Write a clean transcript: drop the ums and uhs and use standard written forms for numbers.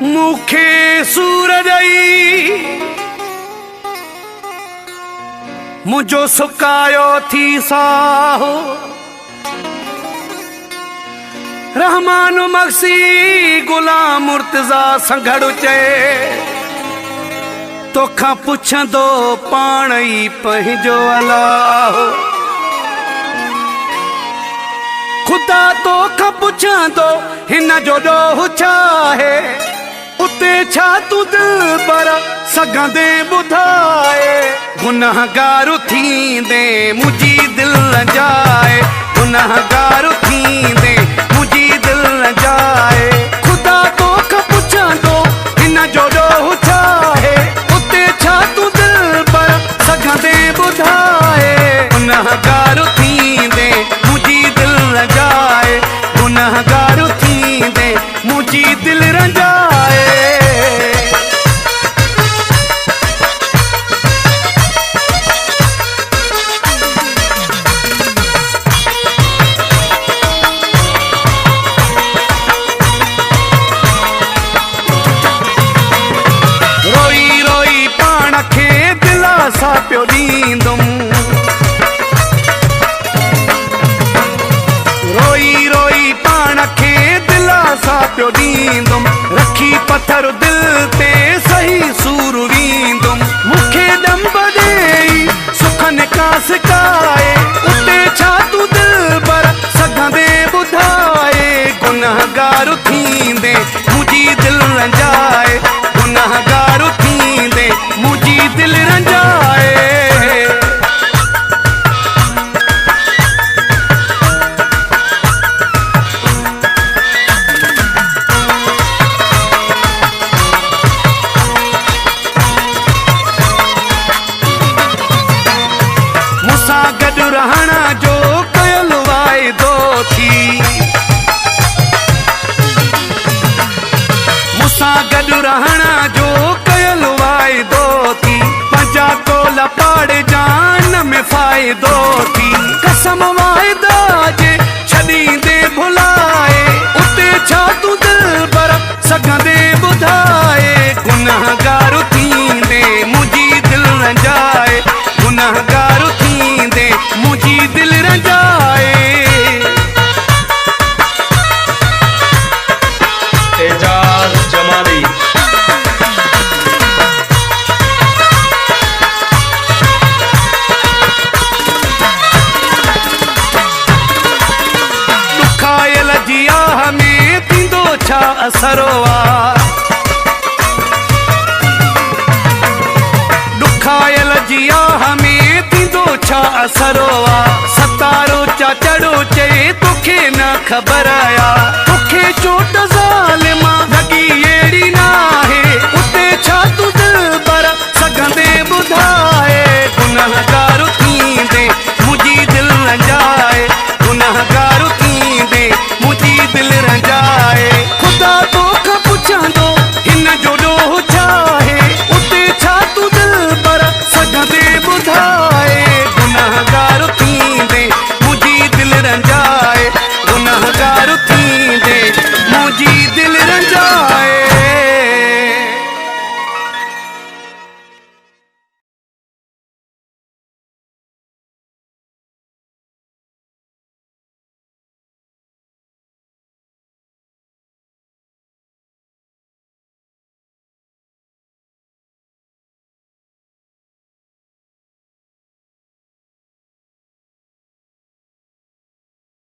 मुखे सूरजई मुझो सुकायो थी साहो रहमान मक्सी गुलाम मुर्तजा संघड़ चए तोखा पुछंदो पाण ई पंहिंजो अलाह खुदा तोखा पुछंदो हिन जो ॾोह छा आहे उते छा तू दिल पर सघंदे ॿुधाए गुनाहगार थींदे मुंहिंजी दिल न जाए गुनाहगार थींदे मुंहिंजी दिल न जाए खुदा तोखा पुछंदो हिन जो ॾोह छा आहे उते छा तू दिल पर सघंदे ॿुधाए गुनाहगार थींदे मुंहिंजी दिल न जाए गुनाहगार थींदे मुंहिंजी दिल न जाए रोई रोई पाण खे दिलासा पियो ॾींदुमि रोई रोई पाण खे दिलासा पियो ॾींदुमि रखी पत्थर दिल ते सही सूर वींदुमि मूंखे ॾंब ॾेई सुखनि का सिकाए उते छा तूं दिल पर सघंदे ॿुधाए गुनाहगार थींदे मुंहिंजी दिल न जाए गुनाहगार थींदे मुंहिंजी दिल न जाए मूंसां गॾु रहण जो कयल वाइदो थी मूंसां गॾु रहण जो कयल वाइदो थी पंहिंजा तोला पाड़े जान में फ़ाइदो थी कसम वाइदा जे छॾींदे भुलाए उते छा तूं दिल पर सघंदे ॿुधाए गुनाहगार थींदे मुंहिंजी दिल न जाए गुनाहगार थींदे मुंहिंजी दिल न जाए एजाज जमाली दुखायल जी आह में थींदो छा असरो दुखायल जी आह में थींदो छा असरो सतारो चा चढ़ो चए तोखे न ख़बर आया